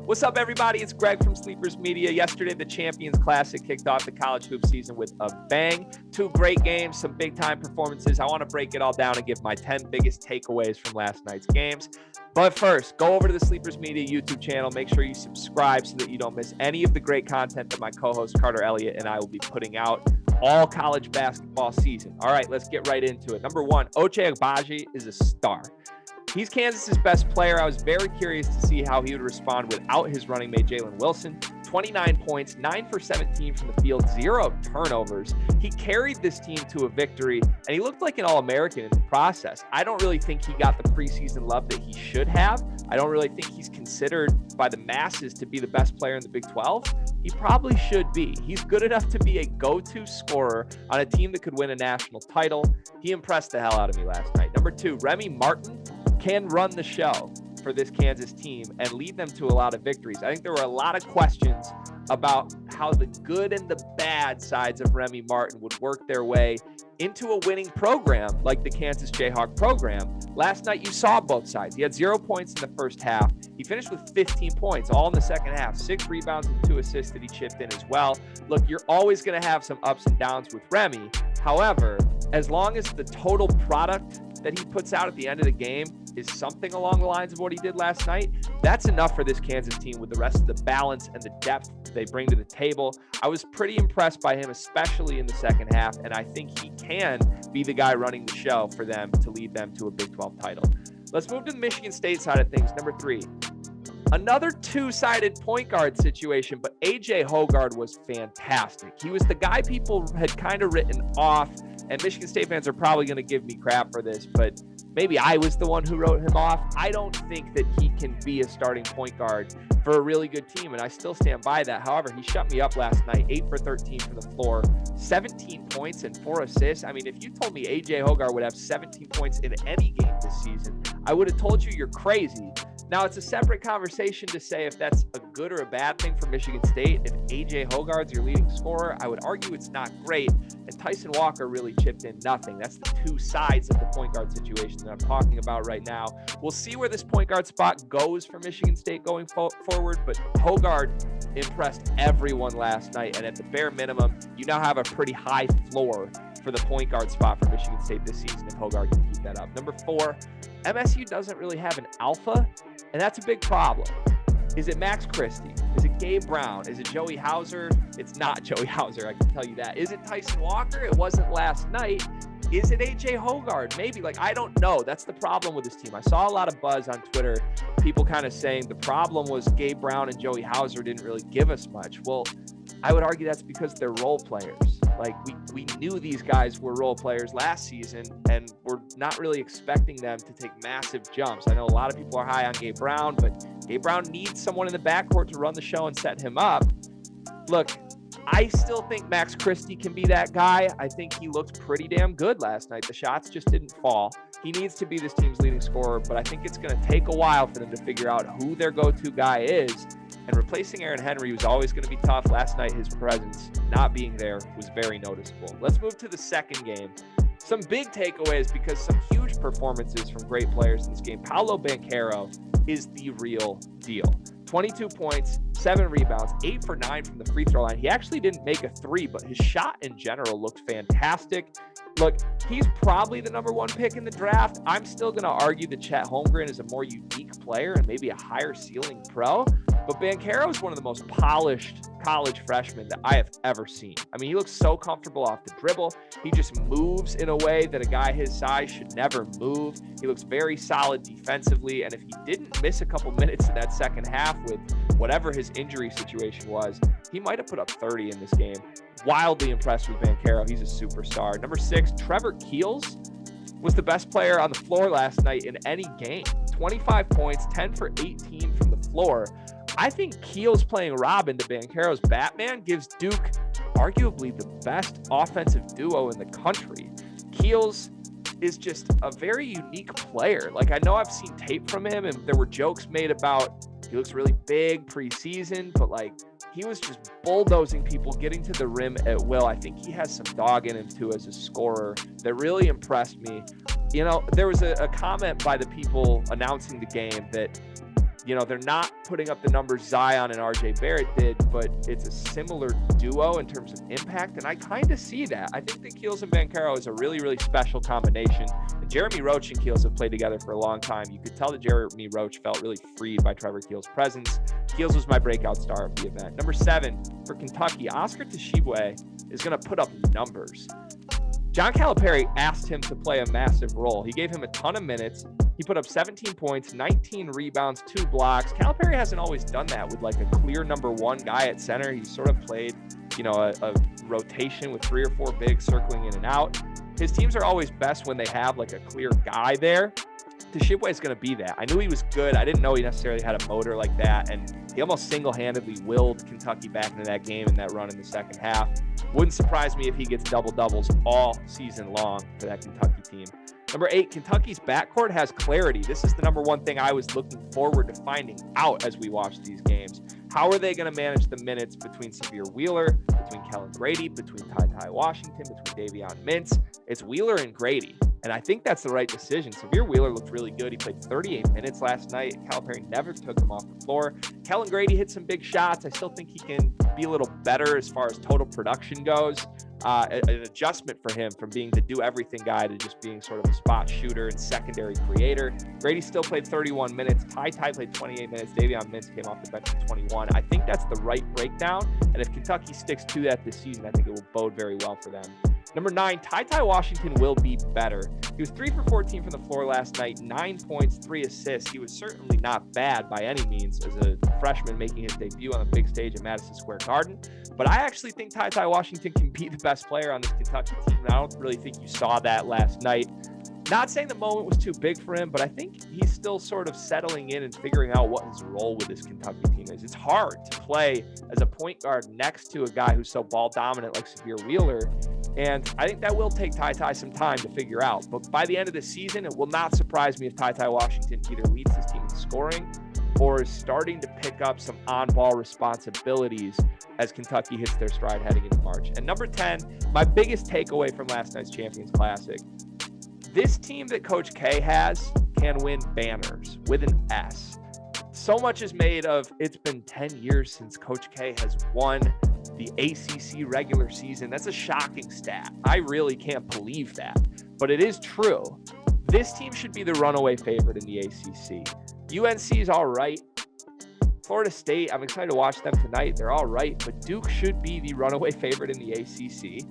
What's up, everybody? It's Greg from Sleepers Media. Yesterday, the Champions Classic kicked off the college hoop season with a bang. 2 great games, some big-time performances. I want to break it all down and give my 10 biggest takeaways from last night's games. But first, go over to the Sleepers Media YouTube channel. Make sure you subscribe so that you don't miss any of the great content that my co-host Carter Elliott and I will be putting out all college basketball season. All right, let's get right into it. Number 1, Ochai Agbaji is a star. He's Kansas's best player. I was very curious to see how he would respond without his running mate, Jalen Wilson. 29 points, 9 for 17 from the field, 0 turnovers. He carried this team to a victory, and he looked like an All-American in the process. I don't really think he got the preseason love that he should have. I don't really think he's considered by the masses to be the best player in the Big 12. He probably should be. He's good enough to be a go-to scorer on a team that could win a national title. He impressed the hell out of me last night. Number 2, Remy Martin can run the show for this Kansas team and lead them to a lot of victories. I think there were a lot of questions about how the good and the bad sides of Remy Martin would work their way into a winning program like the Kansas Jayhawk program. Last night, you saw both sides. He had 0 points in the first half. He finished with 15 points, all in the second half, 6 rebounds and 2 assists that he chipped in as well. Look, you're always going to have some ups and downs with Remy. However, as long as the total product that he puts out at the end of the game is something along the lines of what he did last night, that's enough for this Kansas team with the rest of the balance and the depth they bring to the table. I was pretty impressed by him, especially in the second half, and I think he can be the guy running the show for them to lead them to a Big 12 title. Let's move to the Michigan State side of things. Number 3, another 2-sided point guard situation, but AJ Hoggard was fantastic. He was the guy people had kind of written off, and Michigan State fans are probably going to give me crap for this, but maybe I was the one who wrote him off. I don't think that he can be a starting point guard for a really good team, and I still stand by that. However, he shut me up last night, 8 for 13 from the floor, 17 points and 4 assists. I mean, if you told me AJ Hoggard would have 17 points in any game this season, I would have told you you're crazy. Now, it's a separate conversation to say if that's a good or a bad thing for Michigan State. If AJ Hoggard's your leading scorer, I would argue it's not great. And Tyson Walker really chipped in nothing. That's the 2 sides of the point guard situation that I'm talking about right now. We'll see where this point guard spot goes for Michigan State going forward, but Hoggard impressed everyone last night. And at the bare minimum, you now have a pretty high floor for the point guard spot for Michigan State this season if Hoggard can keep that up. Number 4, MSU doesn't really have an alpha, and that's a big problem. Is it Max Christie? Is it Gabe Brown? Is it Joey Hauser? It's not Joey Hauser, I can tell you that. Is it Tyson Walker? It wasn't last night. Is it AJ Hoggard? Maybe. I don't know. That's the problem with this team. I saw a lot of buzz on Twitter, people kind of saying the problem was Gabe Brown and Joey Hauser didn't really give us much. Well, I would argue that's because they're role players. We knew these guys were role players last season, and we're not really expecting them to take massive jumps. I know a lot of people are high on Gabe Brown, but Gabe Brown needs someone in the backcourt to run the show and set him up. Look, I still think Max Christie can be that guy. I think he looked pretty damn good last night. The shots just didn't fall. He needs to be this team's leading scorer, but I think it's going to take a while for them to figure out who their go-to guy is. And replacing Aaron Henry was always going to be tough. Last night, his presence not being there was very noticeable. Let's move to the second game. Some big takeaways because some huge performances from great players in this game. Paolo Banchero is the real deal. 22 points, 7 rebounds, 8 for 9 from the free throw line. He actually didn't make a 3, but his shot in general looked fantastic. Look, he's probably the number 1 pick in the draft. I'm still going to argue that Chet Holmgren is a more unique player and maybe a higher ceiling pro. But Banchero is one of the most polished college freshmen that I have ever seen. I mean, he looks so comfortable off the dribble. He just moves in a way that a guy his size should never move. He looks very solid defensively. And if he didn't miss a couple minutes in that second half with whatever his injury situation was, he might have put up 30 in this game. Wildly impressed with Banchero. He's a superstar. Number 6, Trevor Keels was the best player on the floor last night in any game. 25 points, 10 for 18 from the floor. I think Keels playing Robin to Banchero's Batman gives Duke arguably the best offensive duo in the country. Keels is just a very unique player. I know I've seen tape from him, and there were jokes made about he looks really big preseason, but he was just bulldozing people, getting to the rim at will. I think he has some dog in him too as a scorer that really impressed me. There was a comment by the people announcing the game that You know, they're not putting up the numbers Zion and RJ Barrett did, but it's a similar duo in terms of impact, and I kind of see that. I think that Keels and Banchero is a really, really special combination. And Jeremy Roach and Keels have played together for a long time. You could tell that Jeremy Roach felt really freed by Trevor Keels' presence. Keels was my breakout star of the event. Number 7, for Kentucky, Oscar Tshiebwe is going to put up numbers. John Calipari asked him to play a massive role. He gave him a ton of minutes. He put up 17 points, 19 rebounds, 2 blocks. Calipari hasn't always done that with like a clear number 1 guy at center. He sort of played, you know, a rotation with 3 or 4 bigs circling in and out. His teams are always best when they have like a clear guy there. Tshiebwe is going to be that. I knew he was good. I didn't know he necessarily had a motor like that, and he almost single-handedly willed Kentucky back into that game in that run in the second half. Wouldn't surprise me if he gets double-doubles all season long for that Kentucky team. Number 8, Kentucky's backcourt has clarity. This is the number 1 thing I was looking forward to finding out as we watch these games. How are they going to manage the minutes between Sahvir Wheeler, between Kellen Grady, between TYTY Washington, between Davion Mintz? It's Wheeler and Grady, and I think that's the right decision. Sahvir Wheeler looked really good. He played 38 minutes last night. Calipari never took him off the floor. Kellen Grady hit some big shots. I still think he can be a little better as far as total production goes. An adjustment for him from being the do-everything guy to just being sort of a spot shooter and secondary creator. Grady still played 31 minutes. TYTY played 28 minutes. Davion Mintz came off the bench for 21. I think that's the right breakdown, and if Kentucky sticks to that this season, I think it will bode very well for them. Number 9, TYTY Washington will be better. He was 3 for 14 from the floor last night, 9 points, 3 assists. He was certainly not bad by any means as a freshman making his debut on the big stage at Madison Square Garden. But I actually think TYTY Washington can be the best player on this Kentucky team, and I don't really think you saw that last night. Not saying the moment was too big for him, but I think he's still sort of settling in and figuring out what his role with this Kentucky team is. It's hard to play as a point guard next to a guy who's so ball dominant like Sahvir Wheeler, and I think that will take TYTY some time to figure out. But by the end of the season, it will not surprise me if TYTY Washington either leads his team in scoring or is starting to pick up some on-ball responsibilities as Kentucky hits their stride heading into March. And number 10, my biggest takeaway from last night's Champions Classic. This team that Coach K has can win banners with an S. So much is made of it's been 10 years since Coach K has won the ACC regular season. That's a shocking stat. I really can't believe that, but it is true. This team should be the runaway favorite in the ACC. UNC is all right. Florida State, I'm excited to watch them tonight. They're all right, but Duke should be the runaway favorite in the ACC.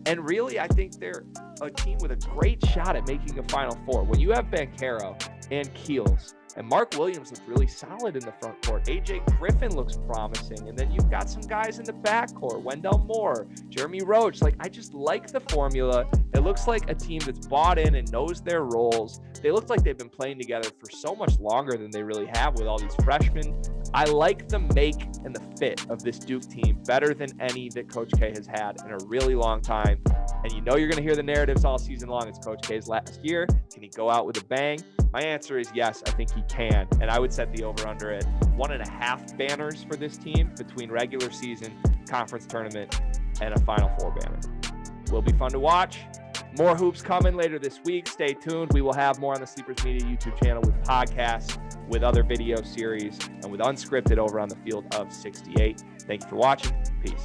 And really, I think they're a team with a great shot at making a Final Four. When you have Banchero and Keels, and Mark Williams looks really solid in the front court. AJ Griffin looks promising. And then you've got some guys in the backcourt. Wendell Moore, Jeremy Roach. Like, I just like the formula. It looks like a team that's bought in and knows their roles. They look like they've been playing together for so much longer than they really have with all these freshmen. I like the make and the fit of this Duke team better than any that Coach K has had in a really long time. And you know you're going to hear the narratives all season long. It's Coach K's last year. Can he go out with a bang? My answer is yes, I think he can. And I would set the over-under at 1.5 banners for this team between regular season, conference tournament, and a Final Four banner. Will be fun to watch. More hoops coming later this week. Stay tuned. We will have more on the Sleepers Media YouTube channel with podcasts, with other video series, and with Unscripted over on the Field of 68. Thank you for watching. Peace.